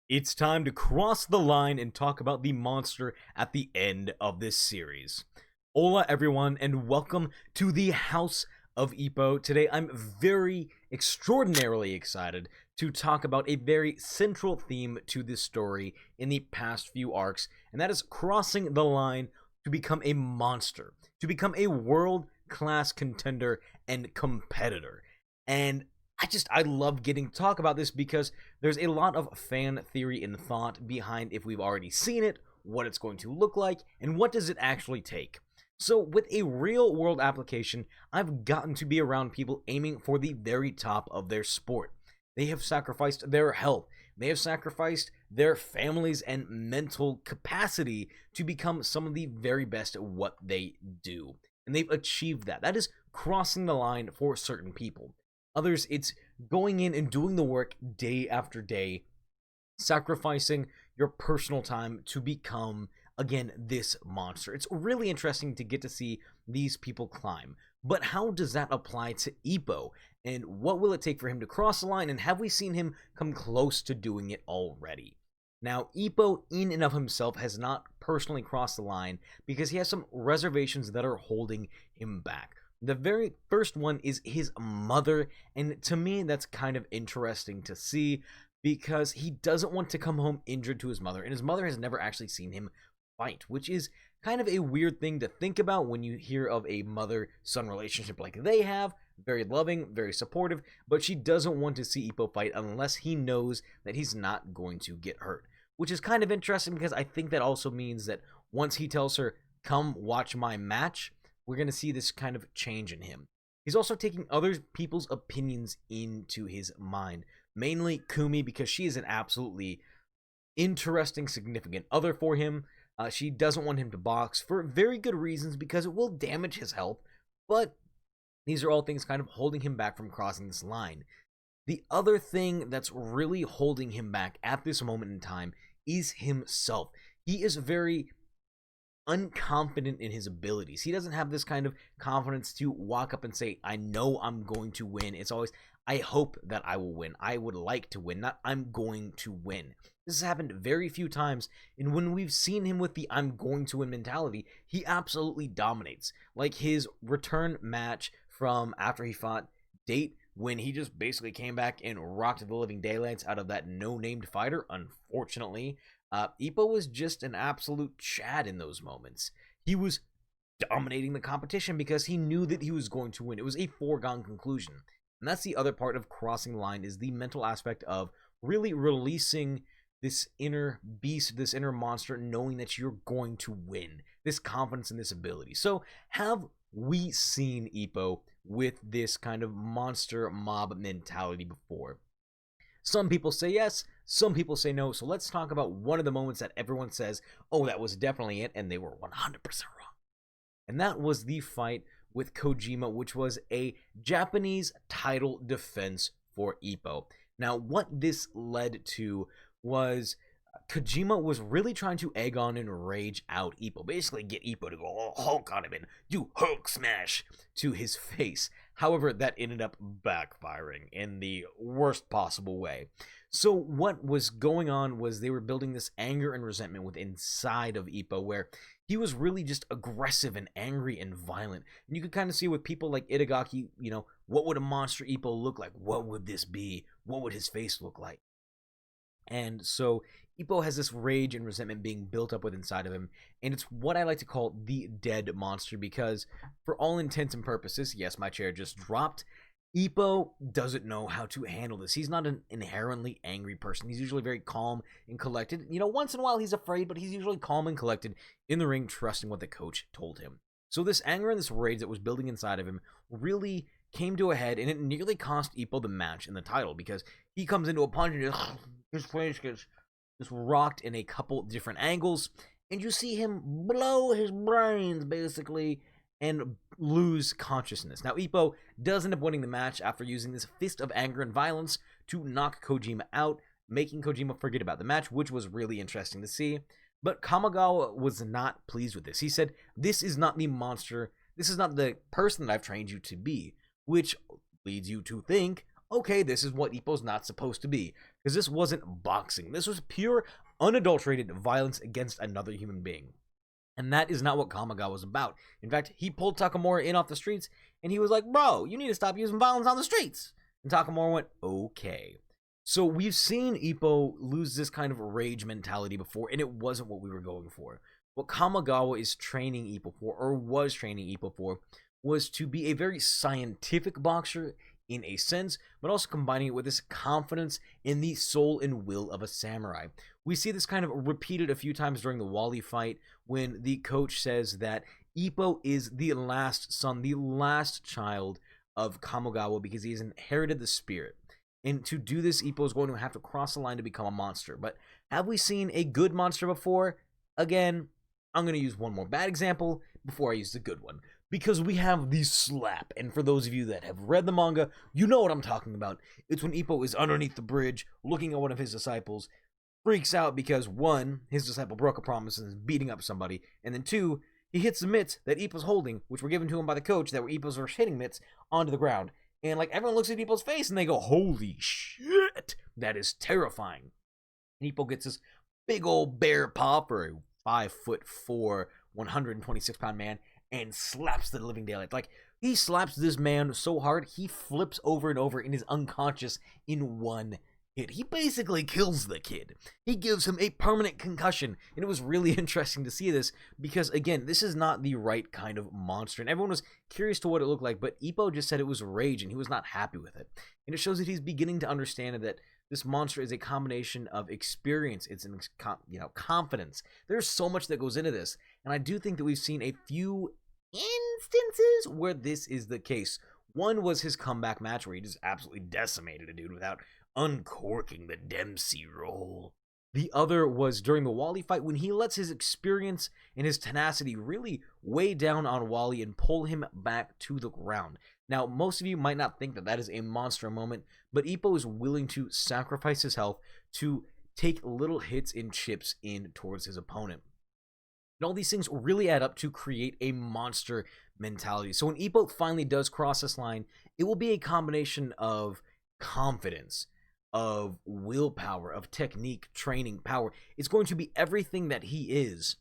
It's time to cross the line and talk about the monster at the end of this series. Hola everyone and welcome to the House of Ippo. Today I'm very extraordinarily excited to talk about a very central theme to this story in the past few arcs, and that is crossing the line to become a monster, to become a world-class contender and competitor. And I love getting to talk about this because there's a lot of fan theory and thought behind if we've already seen it, what it's going to look like, and what does it actually take. So with a real world application, I've gotten to be around people aiming for the very top of their sport. They have sacrificed their health, they have sacrificed their families and mental capacity to become some of the very best at what they do. And they've achieved that. That is crossing the line for certain people. Others, it's going in and doing the work day after day, sacrificing your personal time to become, again, this monster. It's really interesting to get to see these people climb. But how does that apply to Ippo? And what will it take for him to cross the line? And have we seen him come close to doing it already? Now, Ippo, in and of himself, has not personally crossed the line because he has some reservations that are holding him back. The very first one is his mother, and to me that's kind of interesting to see because he doesn't want to come home injured to his mother, and his mother has never actually seen him fight, which is kind of a weird thing to think about when you hear of a mother-son relationship like they have. Very loving, very supportive, but she doesn't want to see Ippo fight unless he knows that he's not going to get hurt, which is kind of interesting because I think that also means that once he tells her, "Come watch my match," we're going to see this kind of change in him. He's also taking other people's opinions into his mind, mainly Kumi, because she is an absolutely interesting, significant other for him. She doesn't want him to box for very good reasons because it will damage his health, but these are all things kind of holding him back from crossing this line. The other thing that's really holding him back at this moment in time is himself. He is very unconfident in his abilities. He doesn't have this kind of confidence to walk up and say, "I know I'm going to win." It's always, "I hope that I will win. I would like to win," not "I'm going to win." This has happened very few times, and when we've seen him with the "I'm going to win" mentality, he absolutely dominates. Like his return match from after he fought Date, when he just basically came back and rocked the living daylights out of that no-named fighter, unfortunately. Ippo was just an absolute Chad in those moments. He was dominating the competition because he knew that he was going to win. It was a foregone conclusion. And that's the other part of crossing the line, is the mental aspect of really releasing this inner beast, this inner monster, knowing that you're going to win. This confidence in this ability. So have we seen Ippo with this kind of monster mob mentality before? Some people say yes, some people say no, so let's talk about one of the moments that everyone says, "Oh, that was definitely it," and they were 100% wrong. And that was the fight with Kojima, which was a Japanese title defense for Ippo. Now, what this led to was Kojima was really trying to egg on and rage out Ippo, basically get Ippo to go all Hulk on him and do Hulk smash to his face. However, that ended up backfiring in the worst possible way. So what was going on was they were building this anger and resentment within inside of Ippo, where he was really just aggressive and angry and violent. And you could kind of see with people like Itagaki, what would a monster Ippo look like? What would this be? What would his face look like? And so Ippo has this rage and resentment being built up within inside of him, and it's what I like to call the dead monster because for all intents and purposes, yes, my chair just dropped, Ippo doesn't know how to handle this. He's not an inherently angry person. He's usually very calm and collected. Once in a while he's afraid, but he's usually calm and collected in the ring, trusting what the coach told him. So this anger and this rage that was building inside of him really came to a head, and it nearly cost Ippo the match and the title because he comes into a punch and his face gets just rocked in a couple different angles, and you see him blow his brains basically and lose consciousness. Now Ippo does end up winning the match after using this fist of anger and violence to knock Kojima out, making Kojima forget about the match, which was really interesting to see. But Kamigawa was not pleased with this. He said, "This is not the monster, this is not the person that I've trained you to be," which leads you to think, okay, this is what Ippo's not supposed to be. Because this wasn't boxing. This was pure, unadulterated violence against another human being. And that is not what Kamigawa was about. In fact, he pulled Takamura in off the streets, and he was like, bro, you need to stop using violence on the streets. And Takamura went, okay. So we've seen Ippo lose this kind of rage mentality before, and it wasn't what we were going for. What Kamigawa is training Ippo for, or was training Ippo for, was to be a very scientific boxer in a sense, but also combining it with this confidence in the soul and will of a samurai. We see this kind of repeated a few times during the Wally fight when the coach says that Ippo is the last son, the last child of Kamigawa because he has inherited the spirit. And to do this, Ippo is going to have to cross the line to become a monster. But have we seen a good monster before? Again, I'm going to use one more bad example before I use the good one. Because we have the slap, and for those of you that have read the manga, you know what I'm talking about. It's when Ippo is underneath the bridge, looking at one of his disciples, freaks out because, one, his disciple broke a promise and is beating up somebody, and then two, he hits the mitts that Ippo's holding, which were given to him by the coach, that were Ippo's first hitting mitts, onto the ground. And, like, everyone looks at Ippo's face, and they go, holy shit, that is terrifying. And Ippo gets this big old bear paw for a 5'4", 126-pound man, and slaps the living daylight. Like, he slaps this man so hard, he flips over and over and is unconscious in one hit. He basically kills the kid. He gives him a permanent concussion, and it was really interesting to see this, because, again, this is not the right kind of monster, and everyone was curious to what it looked like, but Ippo just said it was rage, and he was not happy with it. And it shows that he's beginning to understand that this monster is a combination of experience, it's an, confidence. There's so much that goes into this, and I do think that we've seen a few instances where this is the case. One was his comeback match where he just absolutely decimated a dude without uncorking the dempsey roll. The other was during the Wally fight when he lets his experience and his tenacity really weigh down on Wally and pull him back to the ground. Now, most of you might not think that that is a monster moment, but Ippo is willing to sacrifice his health to take little hits and chips in towards his opponent. And all these things really add up to create a monster mentality. So when Ippo finally does cross this line, it will be a combination of confidence, of willpower, of technique, training, power. It's going to be everything that he is,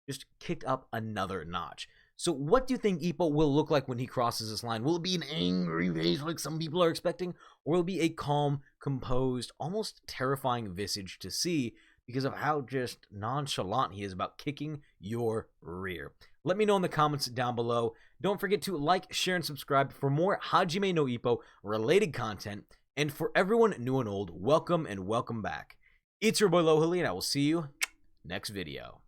just kicked up another notch. So what do you think Ippo will look like when he crosses this line? Will it be an angry face like some people are expecting? Or will it be a calm, composed, almost terrifying visage to see because of how just nonchalant he is about kicking your rear? Let me know in the comments down below. Don't forget to like, share, and subscribe for more Hajime no Ippo related content. And for everyone new and old, welcome and welcome back. It's your boy Lohili, and I will see you next video.